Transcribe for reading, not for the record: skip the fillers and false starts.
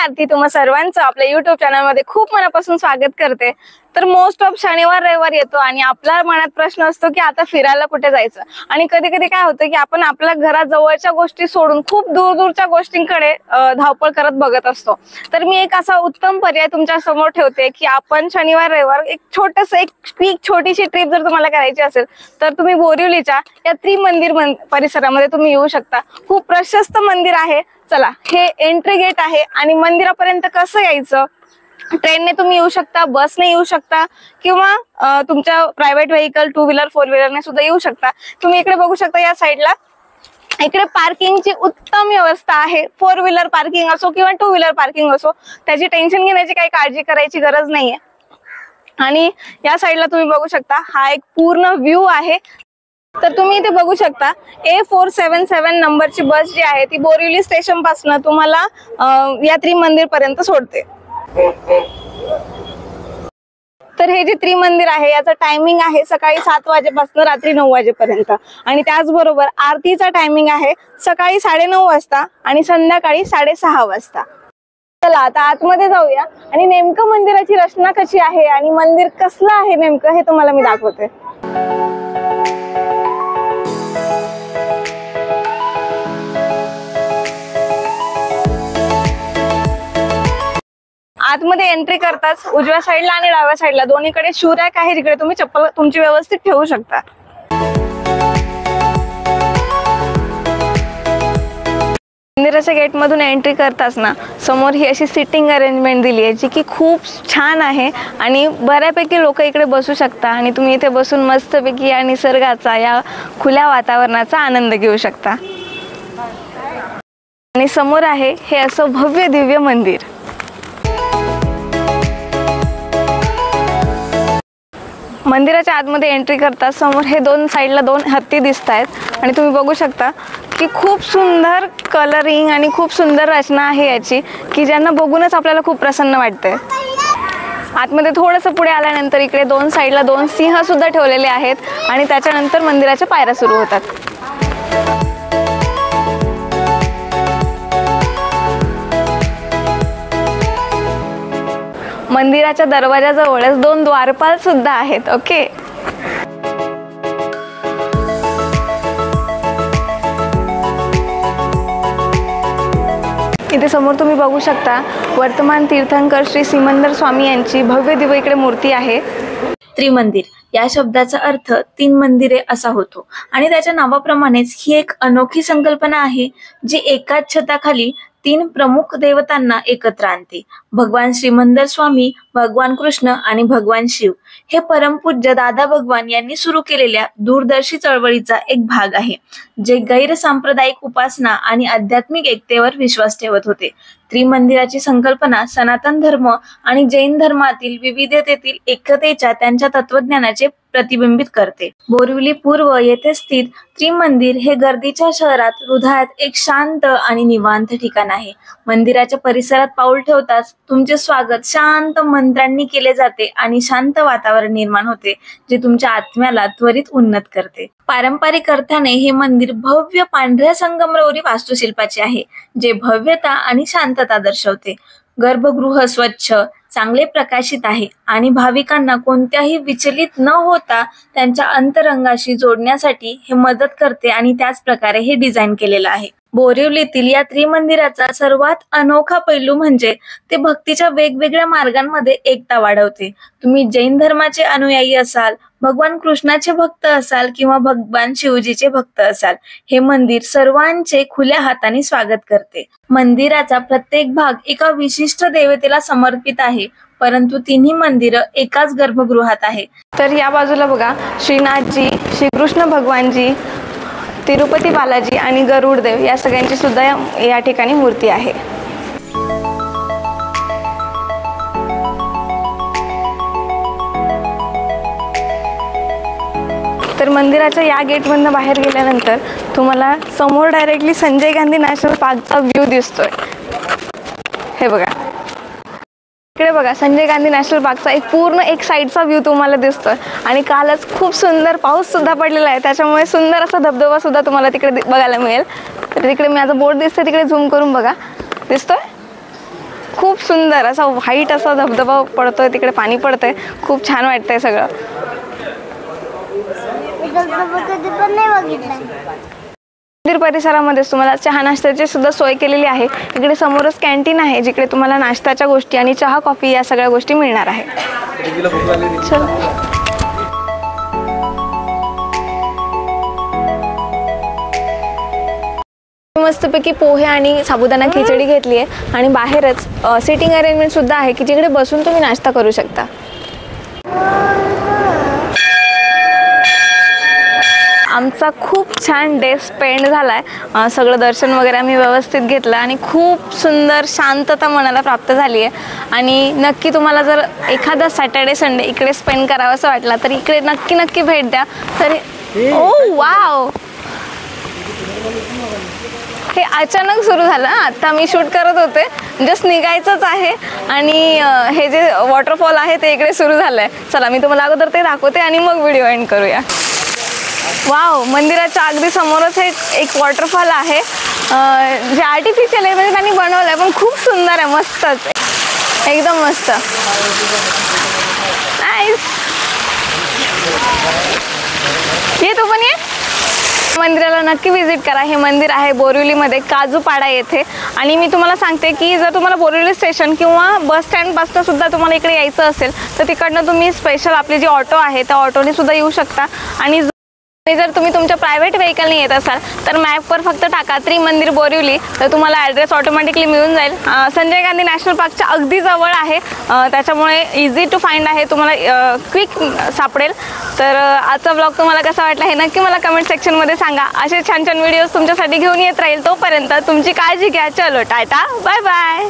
आरती तुम्हा सर्वांचं आपल्या YouTube चॅनलमध्ये खूप मनापासून स्वागत करते। तर मोस्ट ऑफ शनिवार रविवार येतो आणि आपल्या मनात प्रश्न असतो की आता फिरायला कुठे जायचं। आणि कधी कधी काय होतं की आपण आपल्या घराजवळच्या गोष्टी सोडून खूप दूरच्या गोष्टींकडे धावपळ करत बघत असतो। तर मी एक असा उत्तम पर्याय तुमच्या समोर ठेवते की आपण शनिवार रविवार एक छोटीशी ट्रिप जर तुम्हाला करायची असेल तर तुम्ही बोरिवलीच्या या त्रिमंदिर परिसरामध्ये तुम्ही येऊ शकता। खूप प्रशस्त मंदिर आहे। चला, हे एंट्री गेट आहे आणि मंदिरापर्यंत कसं यायचं, ट्रेनने तुम्ही येऊ शकता, बसने येऊ शकता किंवा तुमच्या प्रायव्हेट व्हेकल 2 व्हीलर 4 व्हीलरने सुद्धा येऊ शकता। तुम्ही इकडे बघू शकता, या साइडला इकडे पार्किंगची उत्तम व्यवस्था आहे। 4 व्हीलर पार्किंग असो किंवा 2 व्हीलर पार्किंग असो, त्याची टेन्शन घेण्याची काही काळजी करायची गरज नाहीये। आणि या साइडला तुम्ही बघू शकता, हा एक पूर्ण व्ह्यू आहे। तर तुम्ही इथे बघू शकता A477 नंबरची बस जी आहे ती बोरिवली स्टेशन पासून तुम्हाला या त्रिमंदिर पर्यंत सोडते। तर हे जे त्रिमंदिर आहे याचा टायमिंग आहे सकाळी 7 वाजेपासून रात्री 9 वाजेपर्यंत आणि त्याचबरोबर आरतीचा टायमिंग आहे सकाळी 9:30 वाजता आणि संध्याकाळी 6:30 वाजता। चला आता आतमध्ये जाऊया आणि नेमकं मंदिराची रचना कशी आहे आणि मंदिर कसलं आहे नेमकं हे तुम्हाला मी दाखवते। आतमध्ये एंट्री करताच उजव्या साइडला आणि डाव्या साइडला दोन्हीकडे शू रॅक आहे, जिकडे तुम्ही चप्पल तुमची व्यवस्थित ठेवू शकता। मंदिराच्या गेट मधून एंट्री करताच ना समोर ही अशी सिटिंग अरेंजमेंट दिली आहे जी की खूप छान आहे आणि बऱ्यापैकी लोक इकडे बसू शकता आणि तुम्ही इथे बसून मस्तपैकी या निसर्गाचा, या खुल्या वातावरणाचा आनंद घेऊ शकता। आणि समोर आहे हे असं भव्य दिव्य मंदिर। मंदिराच्या आतमध्ये एंट्री करता समोर हे दोन साइडला 2 हत्ती दिसत आहेत आणि तुम्ही बघू शकता की खूप सुंदर कलरिंग आणि खूप सुंदर रचना आहे याची, की ज्यांना बघूनच आपल्याला खूप प्रसन्न वाटते। आतमध्ये थोडंसं पुढे आल्यानंतर इकडे 2 साइडला 2 सिंह सुद्धा ठेवलेले आहेत आणि त्याच्यानंतर मंदिराच्या पायऱ्या सुरू होतात। मंदिराच्या दरवाजाजवळच 2 द्वारपाल सुद्धा आहेत। ओके, इथे समोर तुम्ही बघू शकता वर्तमान तीर्थंकर श्री सिमंदर स्वामी यांची भव्य दिव्य इकडे मूर्ती आहे। त्रिमंदिर या शब्दाचा अर्थ 3 मंदिरे असा होतो आणि त्याच्या नावाप्रमाणेच ही एक अनोखी संकल्पना आहे जी एकाच छताखाली 3 प्रमुख देवतांना एकत्र आणते। भगवान श्रीमंदर स्वामी, भगवान कृष्ण आणि भगवान शिव हे परमपूज्य दादा भगवान यांनी सुरू केलेल्या दूरदर्शी चळवळीचा एक भाग आहे, जे गैरसांप्रदायिक उपासना आणि आध्यात्मिक एकतेवर विश्वास ठेवत होते। त्रिमंदिराची संकल्पना सनातन धर्म आणि जैन धर्मातील विविधतेतील एकतेच्या त्यांच्या तत्वज्ञानाचे प्रतिबिंबित करते। बोरिवली पूर्व येथे स्थित त्रिमंदिर हे गर्दीच्या शहरात हृदयात एक शांत आणि निवांत ठिकाण आहे। मंदिराच्या परिसरात पाऊल ठेवताच तुमचे स्वागत शांत मंत्रांनी केले जाते आणि शांत वातावरण निर्माण होते, जे तुमच्या आत्म्याला त्वरित उन्नत करते। पारंपरिक अर्थाने हे मंदिर भव्य पांढऱ्या संगमरवरी वास्तुशिल्पाचे आहे, जे भव्यता आणि शांतता दर्शवते। गर्भगृह स्वच्छ, चांगले प्रकाशित आहे आणि भाविकांना कोणत्याही विचलित न होता त्यांच्या अंतरंगाशी जोडण्यासाठी हे मदत करते आणि त्याच प्रकारे हे डिझाईन केलेलं आहे। बोरिवलीतील या त्रिमंदिराचा सर्वात अनोखा पैलू म्हणजे ते भक्तीच्या वेगवेगळ्या मार्गांमध्ये एकता वाढवते। तुम्ही जैन धर्माचे अनुयायी असाल, भगवान कृष्णाचे भक्त असाल किंवा भगवान शिवजीचे भक्त असाल, हे मंदिर सर्वांचे खुल्या हाताने स्वागत करते। मंदिराचा प्रत्येक भाग एका विशिष्ट देवतेला समर्पित आहे, परंतु तिन्ही मंदिरं एकाच गर्भगृहात आहे। तर या बाजूला बघा श्रीनाथजी, श्रीकृष्ण भगवानजी, तिरुपती बालाजी आणि गरुडदेव या सगळ्यांची सुद्धा या ठिकाणी मूर्ती आहे। तर मंदिराच्या या गेटमधून बाहेर गेल्यानंतर तुम्हाला समोर डायरेक्टली संजय गांधी नॅशनल पार्कचा व्ह्यू दिसतोय। हे बघा, इकडे बघा संजय गांधी नॅशनल पार्कचा एक साइडचा व्ह्यू तुम्हाला दिसतोय आणि कालच खूप सुंदर पाऊस सुद्धा पडलेला आहे, त्याच्यामुळे सुंदर असा धबधबा सुद्धा तुम्हाला तिकडे बघायला मिळेल। तर तिकडे माझा बोर्ड दिसतोय, तिकडे झूम करून बघा, दिसतोय। खूप सुंदर असा व्हाईट असा धबधबा पडतोय, तिकडे पाणी पडतंय, खूप छान वाटतंय सगळं. मंदिर परिसरामध्ये तुम्हाला चहा नाश्त्याची सुद्धा सोय केलेली आहे. इकडे समोरच कॅन्टीन आहे जिकडे तुम्हाला नाश्त्याच्या गोष्टी आणि चहा कॉफी या सगळ्या गोष्टी मिळणार आहे. चल. मस्तपैकी पोहे आणि साबुदाणा खिचडी घेतली आहे आणि बाहेरच सिटिंग अरेंजमेंट सुद्धा आहे की जिकडे बसून तुम्ही नाश्ता करू शकता. आमचा खूप छान डे स्पेंड झालाय. सगळं दर्शन वगैरे आम्ही व्यवस्थित घेतलं आणि खूप सुंदर शांतता मनाला प्राप्त झाली आहे. आणि नक्की तुम्हाला जर एखादा सॅटर्डे संडे इकडे स्पेंड करावं असं वाटलं तर इकडे नक्की भेट द्या. तरी ओ वाव, हे अचानक सुरू झालं. आता मी शूट करत होते, जस्ट निघायचंच आहे आणि हे जे वॉटरफॉल आहे ते इकडे सुरू झालंय. चला मी तुम्हाला अगोदर ते दाखवते आणि मग व्हिडिओ एंड करूया. वाव, मंदिराच्या अगदी समोरच हे एक वॉटरफॉल आहे जे आर्टिफिशियल आहे, म्हणजे त्यांनी बनवलं आहे पण खूप सुंदर आहे. मस्तच, एकदम मस्त. नाईस. ये तू पण ये. मंदिराला नक्की व्हिजिट करा. हे मंदिर आहे बोरिवलीमध्ये काजूपाडा येथे. आणि मी तुम्हाला सांगते की जर तुम्हाला बोरिवली स्टेशन किंवा बस स्टँडपासून सुद्धा तुम्हाला इकडे यायचं असेल तर तिकडनं तुम्ही स्पेशल आपली जी ऑटो आहे त्या ऑटोने सुद्धा येऊ शकता. आणि जर तुम्ही तुमच्या प्रायव्हेट व्हेकलने येत असाल तर मॅपवर फक्त टाका त्रिमंदिर बोरिवली तर तुम्हाला ॲड्रेस ऑटोमॅटिकली मिळून जाईल. संजय गांधी नॅशनल पार्कच्या अगदी जवळ आहे, त्याच्यामुळे इझी टू फाइंड आहे, तुम्हाला क्विक सापडेल. तर आजचा ब्लॉग तुम्हाला कसा वाटला हे नक्की मला कमेंट सेक्शनमध्ये सांगा. असे छान छान व्हिडिओज तुमच्यासाठी घेऊन येत राहील. तोपर्यंत तुमची काळजी घ्या. चलो टाटा, बाय बाय.